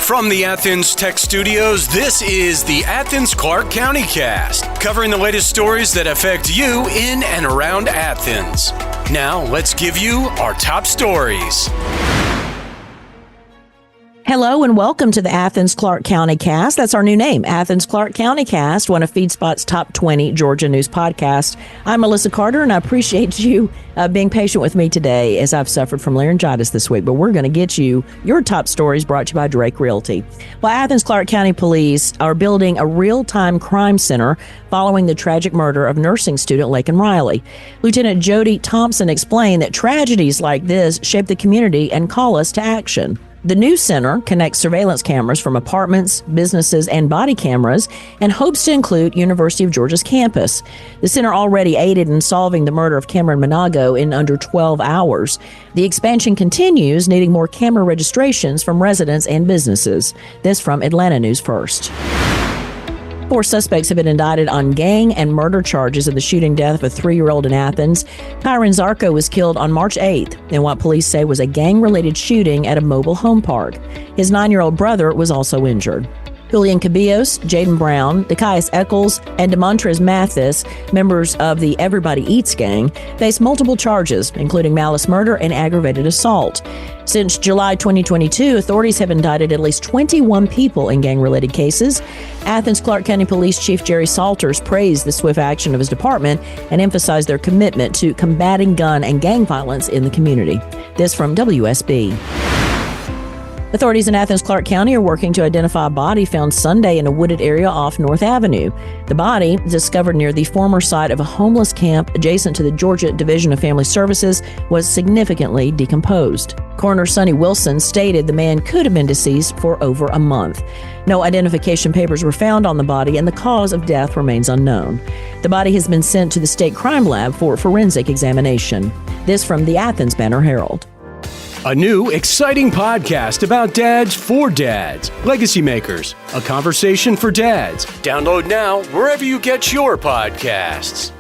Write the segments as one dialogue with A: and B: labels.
A: From the Athens Tech Studios, this is the Athens-Clarke County Cast, covering the latest stories that affect you in and around Athens. Now, let's give you our top stories.
B: Hello and welcome to the Athens-Clarke County Cast. That's our new name, Athens-Clarke County Cast, one of Feedspot's top 20 Georgia news podcasts. I'm Melissa Carter, and I appreciate you being patient with me today as I've suffered from laryngitis this week. But we're going to get you your top stories brought to you by Drake Realty. Well, Athens-Clarke County Police are building a real-time crime center following the tragic murder of nursing student Laken Riley. Lieutenant Jody Thompson explained that tragedies like this shape the community and call us to action. The new center connects surveillance cameras from apartments, businesses, and body cameras and hopes to include University of Georgia's campus. The center already aided in solving the murder of Cameron Manago in under 12 hours. The expansion continues, needing more camera registrations from residents and businesses. This from Atlanta News First. 4 suspects have been indicted on gang and murder charges of the shooting death of a 3-year-old in Athens. Kyron Zarco was killed on March 8th in what police say was a gang-related shooting at a mobile home park. His 9-year-old brother was also injured. Julian Cubillos, Jayden Brown, Dakious Echols, and Desmontrez Mathis, members of the Everybody Eats gang, face multiple charges, including malice murder and aggravated assault. Since July 2022, authorities have indicted at least 21 people in gang-related cases. Athens-Clarke County Police Chief Jerry Saulters praised the swift action of his department and emphasized their commitment to combating gun and gang violence in the community. This from WSB. Authorities in Athens-Clarke County are working to identify a body found Sunday in a wooded area off North Avenue. The body, discovered near the former site of a homeless camp adjacent to the Georgia Division of Family Services, was significantly decomposed. Coroner Sonny Wilson stated the man could have been deceased for over a month. No identification papers were found on the body, and the cause of death remains unknown. The body has been sent to the State Crime Lab for forensic examination. This from the Athens Banner-Herald.
A: A new, exciting podcast about dads for dads. Legacy Makers, a conversation for dads. Download now wherever you get your podcasts.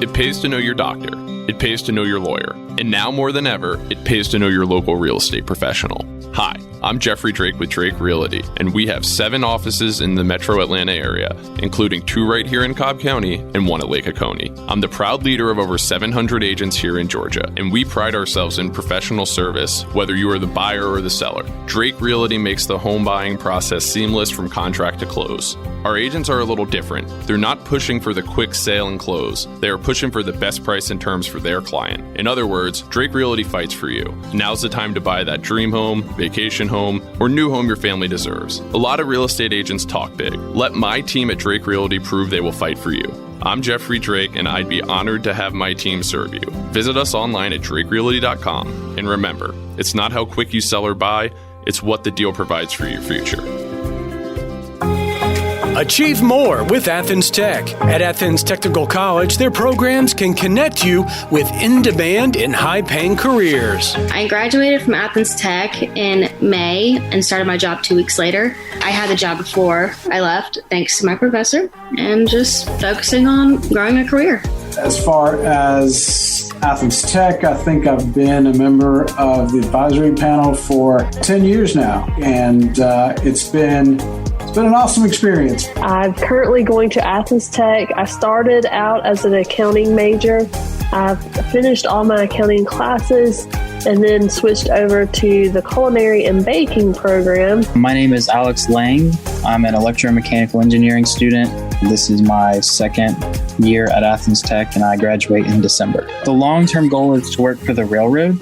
C: It pays to know your doctor. It pays to know your lawyer. And now more than ever, it pays to know your local real estate professional. Hi, I'm Jeffrey Drake with Drake Realty, and we have 7 offices in the metro Atlanta area, including 2 right here in Cobb County and 1 at Laken County. I'm the proud leader of over 700 agents here in Georgia, and we pride ourselves in professional service, whether you are the buyer or the seller. Drake Realty makes the home buying process seamless from contract to close. Our agents are a little different. They're not pushing for the quick sale and close. They are pushing for the best price and terms for their client. In other words, Drake Realty fights for you. Now's the time to buy that dream home, vacation home, or new home your family deserves. A lot of real estate agents talk big. Let my team at Drake Realty prove they will fight for you. I'm Jeffrey Drake, and I'd be honored to have my team serve you. Visit us online at drakerealty.com. And remember, it's not how quick you sell or buy, it's what the deal provides for your future.
A: Achieve more with Athens Tech. At Athens Technical College, their programs can connect you with in-demand and high-paying careers.
D: I graduated from Athens Tech in May and started my job 2 weeks later. I had the job before I left, thanks to my professor, and just focusing on growing a career.
E: As far as Athens Tech, I think I've been a member of the advisory panel for 10 years now, and it's been an awesome experience.
F: I'm currently going to Athens Tech. I started out as an accounting major. I've finished all my accounting classes and then switched over to the culinary and baking program.
G: My name is Alex Lang. I'm an electromechanical engineering student. This is my 2nd year at Athens Tech, and I graduate in December. The long-term goal is to work for the railroad,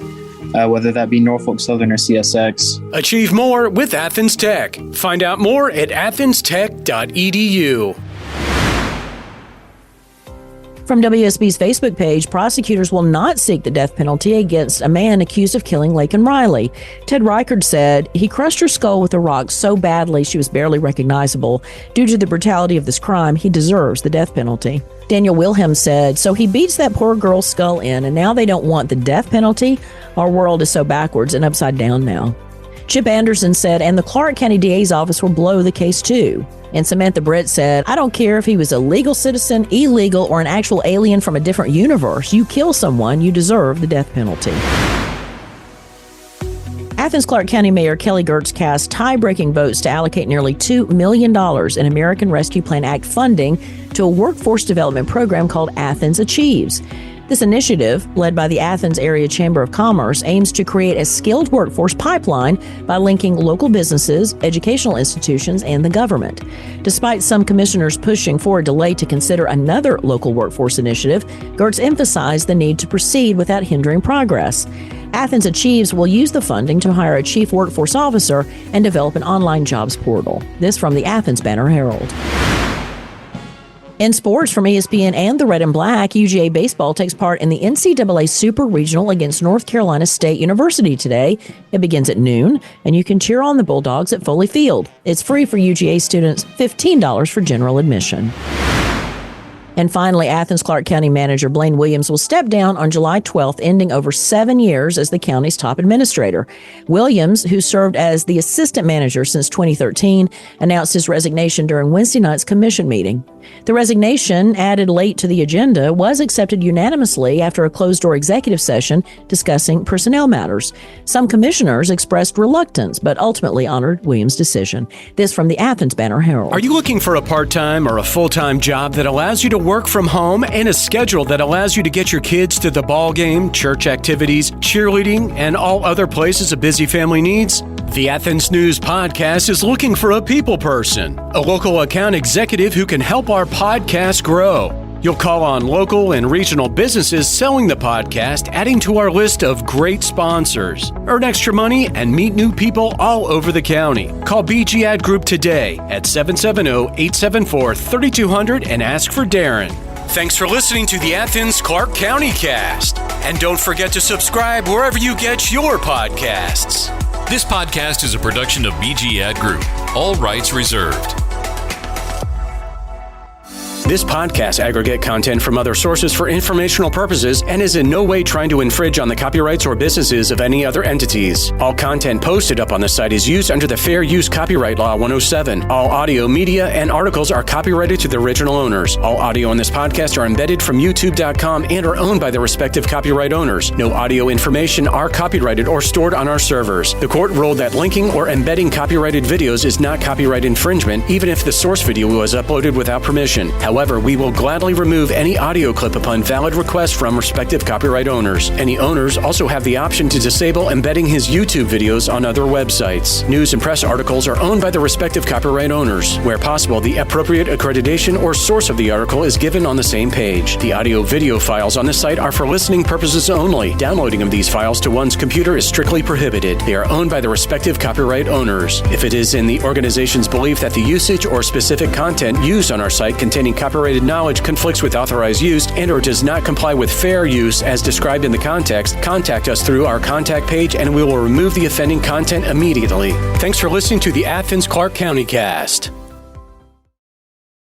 G: whether that be Norfolk Southern or CSX.
A: Achieve more with Athens Tech. Find out more at athenstech.edu.
B: From WSB's Facebook page, prosecutors will not seek the death penalty against a man accused of killing Laken Riley. Ted Reichard said he crushed her skull with a rock so badly she was barely recognizable. Due to the brutality of this crime, he deserves the death penalty. Daniel Wilhelm said, so he beats that poor girl's skull in, and now they don't want the death penalty? Our world is so backwards and upside down now. Chip Anderson said, and the Clarke County DA's office will blow the case too. And Samantha Britt said, I don't care if he was a legal citizen, illegal, or an actual alien from a different universe. You kill someone, you deserve the death penalty. Athens-Clarke County Mayor Kelly Girtz cast tie-breaking votes to allocate nearly $2 million in American Rescue Plan Act funding to a workforce development program called Athens Achieves. This initiative, led by the Athens Area Chamber of Commerce, aims to create a skilled workforce pipeline by linking local businesses, educational institutions, and the government. Despite some commissioners pushing for a delay to consider another local workforce initiative, Girtz emphasized the need to proceed without hindering progress. Athens Achieves will use the funding to hire a chief workforce officer and develop an online jobs portal. This from the Athens Banner-Herald. In sports from ESPN and the Red and Black, UGA baseball takes part in the NCAA Super Regional against North Carolina State University today. It begins at noon, and you can cheer on the Bulldogs at Foley Field. It's free for UGA students, $15 for general admission. And finally, Athens-Clarke County Manager Blaine Williams will step down on July 12th, ending over 7 years as the county's top administrator. Williams, who served as the assistant manager since 2013, announced his resignation during Wednesday night's commission meeting. The resignation, added late to the agenda, was accepted unanimously after a closed-door executive session discussing personnel matters. Some commissioners expressed reluctance, but ultimately honored Williams' decision. This from the Athens Banner-Herald.
A: Are you looking for a part-time or a full-time job that allows you to work from home and a schedule that allows you to get your kids to the ball game, church activities, cheerleading, and all other places a busy family needs? The Athens News Podcast is looking for a people person, a local account executive who can help our podcast grow. You'll call on local and regional businesses selling the podcast, adding to our list of great sponsors. Earn extra money and meet new people all over the county. Call BG Ad Group today at 770-874-3200 and ask for Darren. Thanks for listening to the Athens-Clarke County Cast. And don't forget to subscribe wherever you get your podcasts.
H: This podcast is a production of BG Ad Group. All rights reserved.
A: This podcast aggregate content from other sources for informational purposes and is in no way trying to infringe on the copyrights or businesses of any other entities. All content posted up on the site is used under the Fair Use Copyright Law 107. All audio, media, and articles are copyrighted to the original owners. All audio on this podcast are embedded from YouTube.com and are owned by the respective copyright owners. No audio information are copyrighted or stored on our servers. The court ruled that linking or embedding copyrighted videos is not copyright infringement, even if the source video was uploaded without permission. However, we will gladly remove any audio clip upon valid request from respective copyright owners. Any owners also have the option to disable embedding his YouTube videos on other websites. News and press articles are owned by the respective copyright owners. Where possible, the appropriate accreditation or source of the article is given on the same page. The audio-video files on this site are for listening purposes only. Downloading of these files to one's computer is strictly prohibited. They are owned by the respective copyright owners. If it is in the organization's belief that the usage or specific content used on our site containing copyrighted knowledge conflicts with authorized use and or does not comply with fair use as described in the context, contact us through our contact page and we will remove the offending content immediately. Thanks for listening to the Athens-Clarke County Cast.